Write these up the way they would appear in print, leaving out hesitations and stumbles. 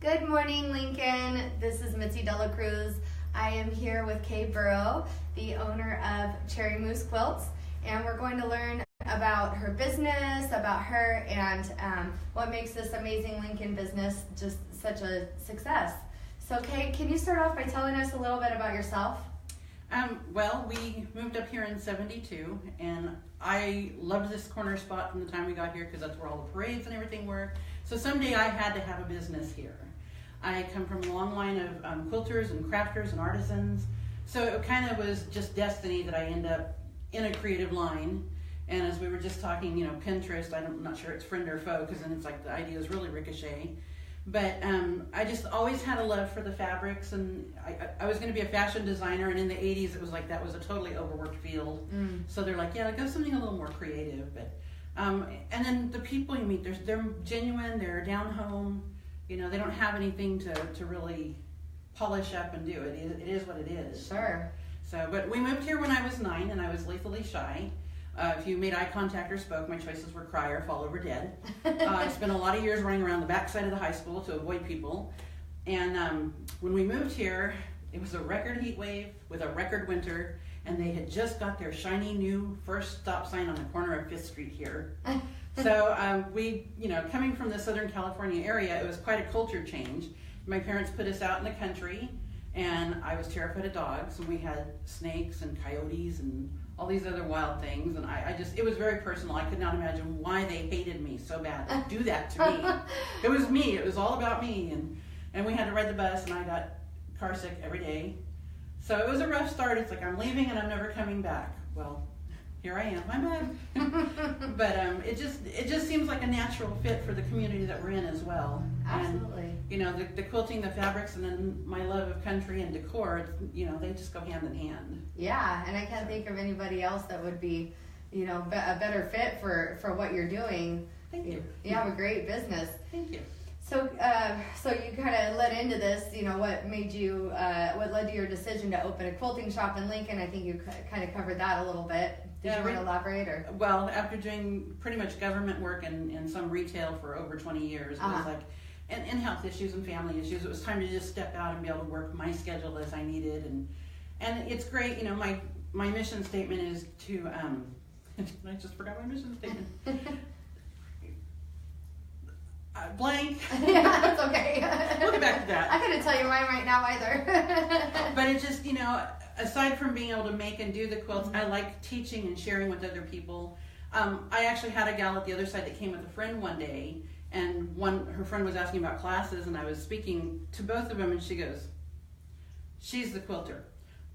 Good morning, Lincoln. This is Mitzi Cruz. I am here with Kay Burrow, the owner of Cherry Moose Quilts, and we're going to learn about her business, about her, and what makes this amazing Lincoln business just such a success. So Kay, can you start off by telling us a little bit about yourself? Well, we moved up here in '72, and I loved this corner spot from the time we got here because that's where all the parades and everything were. So someday I had to have a business here. I come from a long line of quilters and crafters and artisans, so it kind of was just destiny that I end up in a creative line. And as we were just talking, Pinterest, I'm not sure it's friend or foe, because then it's like the ideas really ricochet. But I just always had a love for the fabrics, and I was going to be a fashion designer, and in the 80s it was like that was a totally overworked field. So they're like, yeah, go something a little more creative. But and then the people you meet, they're genuine, they're down home, they don't have anything to really polish up and do. It is what it is. Sure. So, but we moved here when I was 9, and I was lethally shy. If you made eye contact or spoke, my choices were cry or fall over dead. I spent a lot of years running around the backside of the high school to avoid people. And when we moved here, it was a record heat wave with a record winter, and they had just got their shiny new first stop sign on the corner of 5th Street here. So we, coming from the Southern California area, it was quite a culture change. My parents put us out in the country, and I was terrified of dogs, and we had snakes and coyotes and all these other wild things, and it was very personal. I could not imagine why they hated me so bad to do that to me. It was me. It was all about me, and we had to ride the bus, and I got car sick every day. So it was a rough start. It's like I'm leaving and I'm never coming back. Well, here I am. I'm bad. But it just seems like a natural fit for the community that we're in as well. Absolutely. And, the quilting, the fabrics, and then my love of country and decor, they just go hand in hand. Yeah, and I can't think of anybody else that would be, a better fit for what you're doing. Thank you. You have a great business. Thank you. So, so you kind of led into this, what made you, what led to your decision to open a quilting shop in Lincoln? I think you kind of covered that a little bit. Did you want to elaborate? Or? Well, after doing pretty much government work and some retail for over 20 years, it was like, and health issues and family issues, it was time to just step out and be able to work my schedule as I needed. And it's great, my mission statement is to, I just forgot my mission statement. Blank. Yeah, that's okay. We'll get back to that. I couldn't tell you mine right now either. But it just, aside from being able to make and do the quilts, I like teaching and sharing with other people. I actually had a gal at the other side that came with a friend one day, and her friend was asking about classes, and I was speaking to both of them, and she goes, she's the quilter.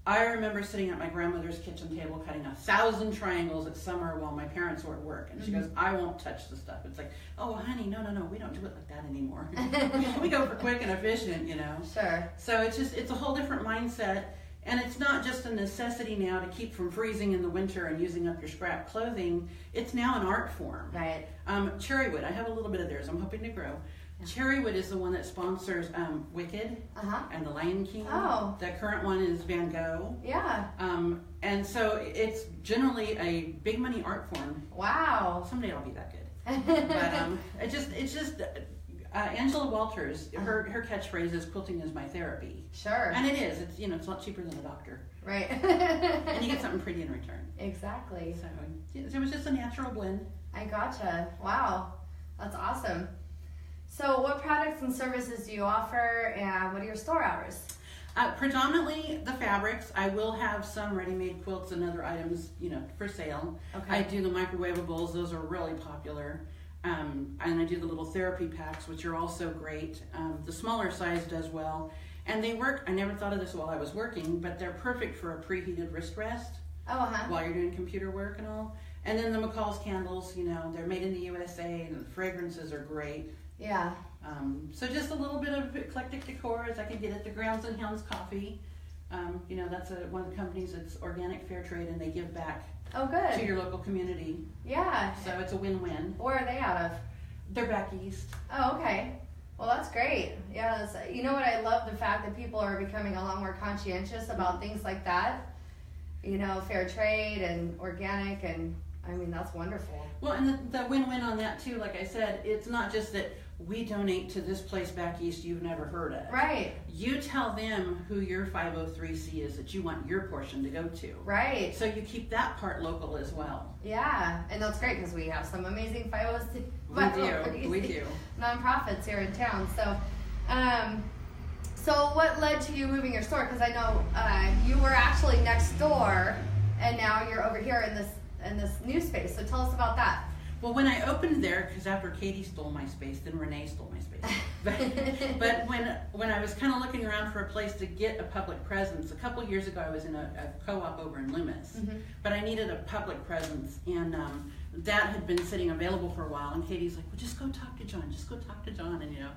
I remember sitting at my grandmother's kitchen table cutting 1,000 triangles at summer while my parents were at work. And she goes, I won't touch the stuff. It's like, oh, honey, no, we don't do it like that anymore. We go for quick and efficient, Sure. So it's a whole different mindset. And it's not just a necessity now to keep from freezing in the winter and using up your scrap clothing. It's now an art form. Right. Cherrywood, I have a little bit of theirs. I'm hoping to grow. Cherrywood is the one that sponsors Wicked and The Lion King. Oh. The current one is Van Gogh. Yeah. And so it's generally a big money art form. Wow. Someday I'll be that good. But it's just Angela Walters. Her catchphrase is "Quilting is my therapy." Sure. And it is. It's it's a lot cheaper than a doctor. Right. And you get something pretty in return. Exactly. So it was just a natural blend. I gotcha. Wow. That's awesome. So what products and services do you offer, and what are your store hours? Predominantly the fabrics. I will have some ready-made quilts and other items, for sale. Okay. I do the microwavables. Those are really popular. And I do the little therapy packs, which are also great. The smaller size does well. And they work, I never thought of this while I was working, but they're perfect for a preheated wrist rest. While you're doing computer work and all. And then the McCall's candles, they're made in the USA, and the fragrances are great. Yeah. So just a little bit of eclectic decor as I can get at the Grounds and Hounds Coffee. That's one of the companies that's organic, fair trade, and they give back to your local community. Yeah. So it's a win-win. Where are they out of? They're back east. Oh, okay. Well, that's great. Yeah, what I love, the fact that people are becoming a lot more conscientious about things like that. Fair trade and organic, and I mean, that's wonderful. Well, and the win-win on that too, like I said, it's not just that we donate to this place back east you've never heard of. Right. You tell them who your 503c is that you want your portion to go to. Right. So you keep that part local as well. Yeah, and that's great because we have some amazing 503c We do. nonprofits here in town. So, so what led to you moving your store? Because I know you were actually next door, and now you're over here in this new space. So tell us about that. Well, when I opened there, because after Katie stole my space, then Renee stole my space. But when I was kind of looking around for a place to get a public presence, a couple years ago I was in a co-op over in Loomis, but I needed a public presence, and that had been sitting available for a while, and Katie's like, well, just go talk to John, and you know.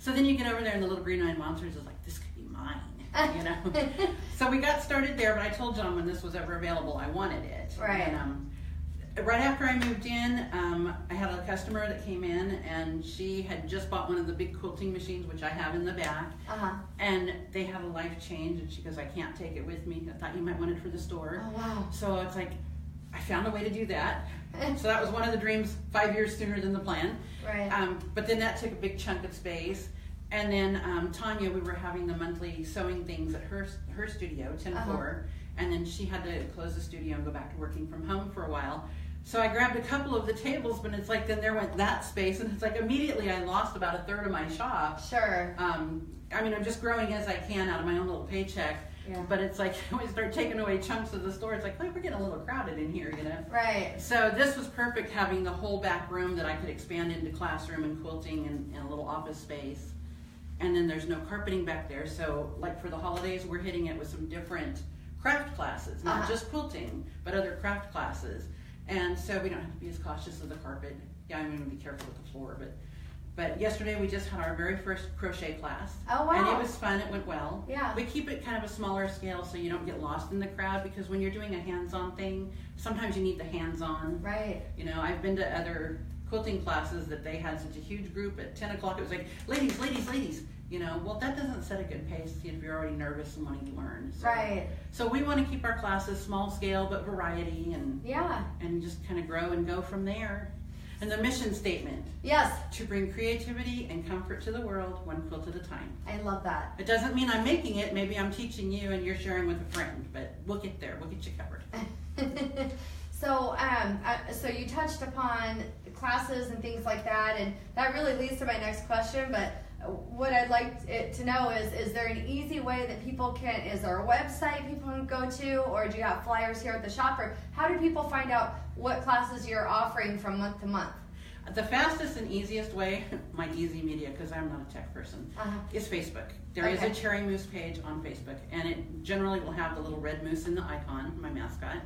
So then you get over there and the little green-eyed monsters is like, this could be mine, you know. So we got started there, but I told John when this was ever available, I wanted it. Right. And, right after I moved in, I had a customer that came in, and she had just bought one of the big quilting machines, which I have in the back, and they had a life change, and she goes, I can't take it with me. I thought you might want it for the store. Oh, wow. So it's like, I found a way to do that. So that was one of the dreams 5 years sooner than the plan. Right. But then that took a big chunk of space. And then Tanya, we were having the monthly sewing things at her studio, 10-4, and then she had to close the studio and go back to working from home for a while. So I grabbed a couple of the tables, but it's like then there went that space, and it's like immediately I lost about a third of my shop. Sure. I mean, I'm just growing as I can out of my own little paycheck. Yeah. But it's like when we start taking away chunks of the store, it's like, we're getting a little crowded in here, you know? Right. So this was perfect, having the whole back room that I could expand into classroom and quilting and a little office space. And then there's no carpeting back there, so like for the holidays, we're hitting it with some different craft classes, not just quilting, but other craft classes. And so we don't have to be as cautious of the carpet. Yeah, I'm going to be careful with the floor, but yesterday we just had our very first crochet class. Oh, wow. And it was fun, it went well. Yeah. We keep it kind of a smaller scale so you don't get lost in the crowd, because when you're doing a hands-on thing, sometimes you need the hands-on. Right. You know, I've been to other quilting classes that they had such a huge group at 10 o'clock, it was like, ladies, ladies, ladies. You know, well, that doesn't set a good pace if you're already nervous and wanting to learn. So, Right. So we want to keep our classes small scale, but variety, and just kind of grow and go from there. And the mission statement. Yes. To bring creativity and comfort to the world, one quilt at a time. I love that. It doesn't mean I'm making it. Maybe I'm teaching you and you're sharing with a friend, but we'll get there. We'll get you covered. So, so you touched upon classes and things like that, and that really leads to my next question, but what I'd like to know is there an easy way that people can, is there a website people can go to, or do you have flyers here at the shop, or how do people find out what classes you're offering from month to month? The fastest and easiest way, my easy media, because I'm not a tech person, is Facebook. There is a Cherry Moose page on Facebook, and it generally will have the little red moose in the icon, my mascot.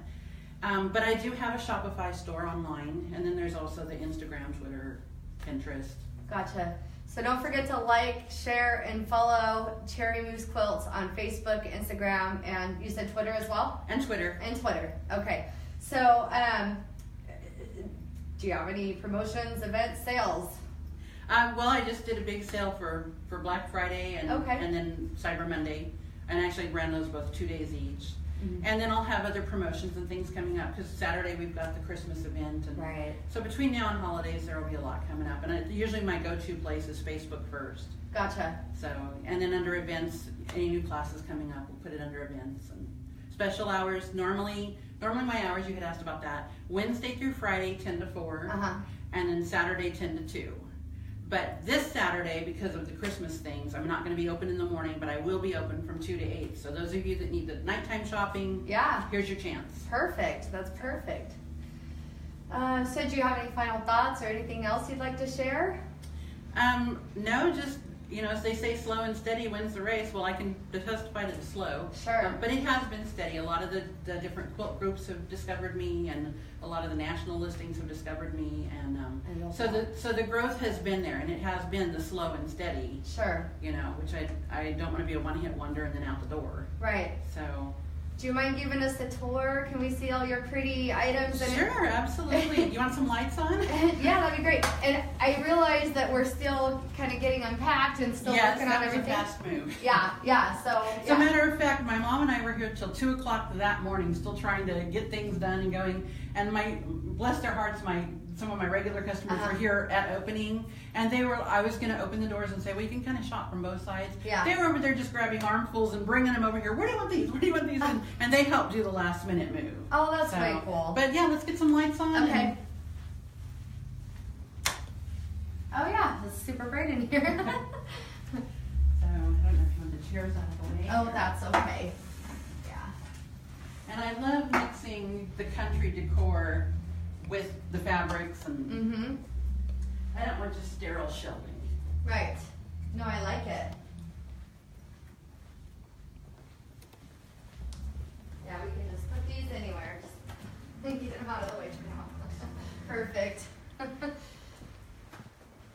But I do have a Shopify store online, and then there's also the Instagram, Twitter, Pinterest. Gotcha. So don't forget to like, share, and follow Cherry Moose Quilts on Facebook, Instagram, and you said Twitter as well? And Twitter. And Twitter. Okay. So, do you have any promotions, events, sales? Well, I just did a big sale for Black Friday and then Cyber Monday, and actually ran those both 2 days each. And then I'll have other promotions and things coming up, because Saturday we've got the Christmas event. And right. So between now and holidays, there will be a lot coming up. And usually my go-to place is Facebook first. Gotcha. So, and then under events, any new classes coming up, we'll put it under events. And special hours, normally my hours, you had asked about that, Wednesday through Friday, 10 to 4, and then Saturday, 10 to 2. But this Saturday, because of the Christmas things, I'm not going to be open in the morning, but I will be open from 2 to 8. So those of you that need the nighttime shopping, here's your chance. Perfect. That's perfect. So do you have any final thoughts or anything else you'd like to share? No, just, as they say, slow and steady wins the race. Well, I can testify that it's slow. Sure. But it has been steady. A lot of the different quilt groups have discovered me, and a lot of the national listings have discovered me, and so the growth has been there, and it has been the slow and steady. Sure. Which I don't want to be a one-hit wonder and then out the door. Right. So. Do you mind giving us a tour? Can we see all your pretty items? Sure, absolutely. You want some lights on? Yeah, that'd be great. And I realize that we're still kind of getting unpacked and still working on everything. Yes, that was a fast move. Yeah. So, as a matter of fact, my mom and I were here till 2 o'clock that morning, still trying to get things done and going. And bless their hearts, my some of my regular customers were here at opening, and I was going to open the doors and say, well, you can kind of shop from both sides. Yeah. They were over there just grabbing armfuls and bringing them over here. Where do you want these? Where do you want these? And they helped do the last minute move. Oh, that's way cool. But yeah, let's get some lights on. Okay. Oh yeah, it's super bright in here. So I don't know if you want the chairs out of the way. Oh, that's okay. Yeah. And I love mixing the country decor with the fabrics, and I don't want just sterile shelving. Right. No, I like it. Yeah, we can just put these anywhere. Just get them out of the way for now. Perfect.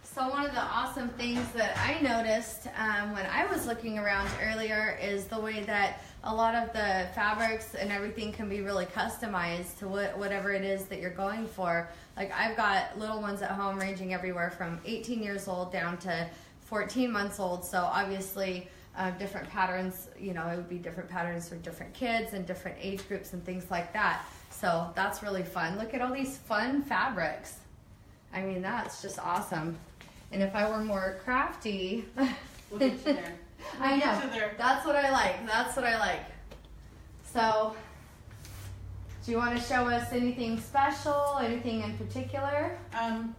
So one of the awesome things that I noticed when I was looking around earlier is the way that a lot of the fabrics and everything can be really customized to whatever it is that you're going for. Like I've got little ones at home ranging everywhere from 18 years old down to 14 months old. So obviously different patterns, you know, it would be different patterns for different kids and different age groups and things like that. So that's really fun. Look at all these fun fabrics. I mean, that's just awesome. And if I were more crafty, We'll get you there. I know. That's what I like. That's what I like. So, do you want to show us anything special? Anything in particular?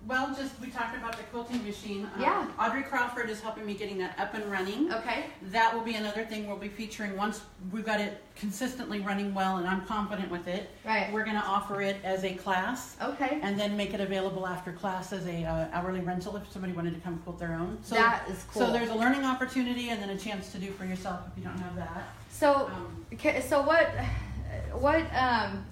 Well, we talked about the quilting machine. Yeah. Audrey Crawford is helping me getting that up and running. Okay. That will be another thing we'll be featuring once we've got it consistently running well and I'm confident with it. Right. We're going to offer it as a class. Okay. And then make it available after class as a hourly rental if somebody wanted to come quilt their own. So that is cool. So there's a learning opportunity and then a chance to do for yourself if you don't have that. So, so what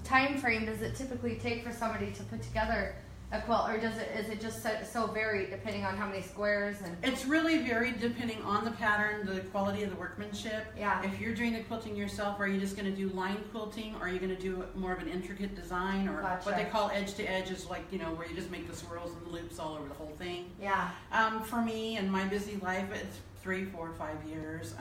time frame does it typically take for somebody to put together a quilt, or is it just so varied depending on how many squares? And it's really varied depending on the pattern, the quality of the workmanship. Yeah. If you're doing the quilting yourself, are you just going to do line quilting, or are you going to do more of an intricate design, or Gotcha. what they call edge to edge is like, you know, where you just make the swirls and the loops all over the whole thing. Yeah. For me and my busy life, it's 3, 4, 5 years.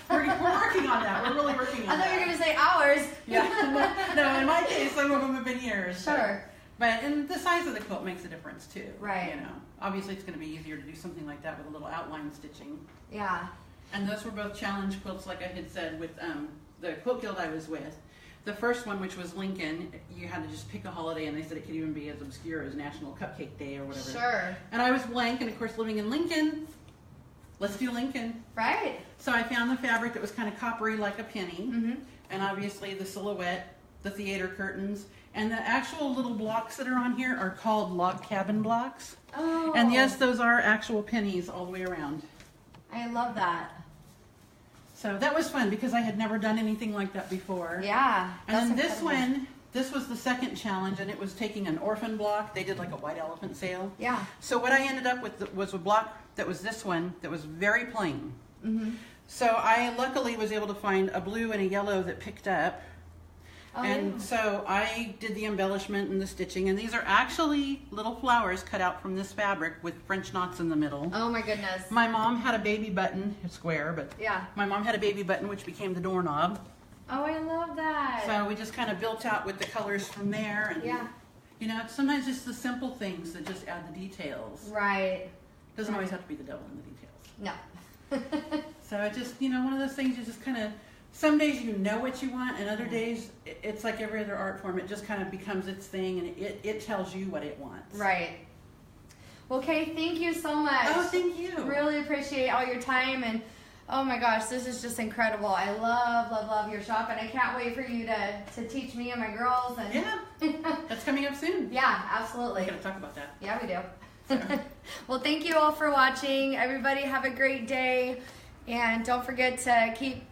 We're working on that. We're really working on that. I thought you were going to say hours. Yeah. No, in my case, some of them have been years. Sure. But and the size of the quilt makes a difference too. Right. You know, obviously it's going to be easier to do something like that with a little outline stitching. Yeah. And those were both challenge quilts, like I had said, with the quilt guild I was with. The first one, which was Lincoln, you had to just pick a holiday, and they said it could even be as obscure as National Cupcake Day or whatever. Sure. And I was blank, and of course, living in Lincoln, let's do Lincoln. Right. So I found the fabric that was kind of coppery like a penny, and obviously the silhouette, the theater curtains, and the actual little blocks that are on here are called log cabin blocks. Oh. And yes, those are actual pennies all the way around. I love that. So that was fun because I had never done anything like that before. Yeah. And then this one, this was the second challenge, and it was taking an orphan block. They did like a white elephant sale. Yeah. So what I ended up with was a block that was this one that was very plain. So I luckily was able to find a blue and a yellow that picked up. Oh, And yeah. so I did the embellishment and the stitching, and these are actually little flowers cut out from this fabric with French knots in the middle. Oh my goodness. My mom had a baby button, a square, but Yeah. my mom had a baby button which became the doorknob. Oh, I love that. So we just kind of built out with the colors from there. And, Yeah. you know, it's sometimes just the simple things that just add the details. Right. Doesn't always have to be the devil in the details. No. So it just, you know, one of those things you just kind of, some days you know what you want, and other days it's like every other art form. It just kind of becomes its thing, and it tells you what it wants. Right. Well, Kay, thank you so much. Oh, thank you. Really appreciate all your time, and oh my gosh, this is just incredible. I love your shop, and I can't wait for you to teach me and my girls. And Yeah, that's coming up soon. Yeah, absolutely. We're going to talk about that. Yeah, we do. Well, thank you all for watching. Everybody have a great day. And don't forget to keep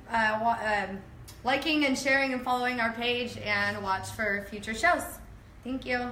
liking and sharing and following our page and watch for future shows. Thank you.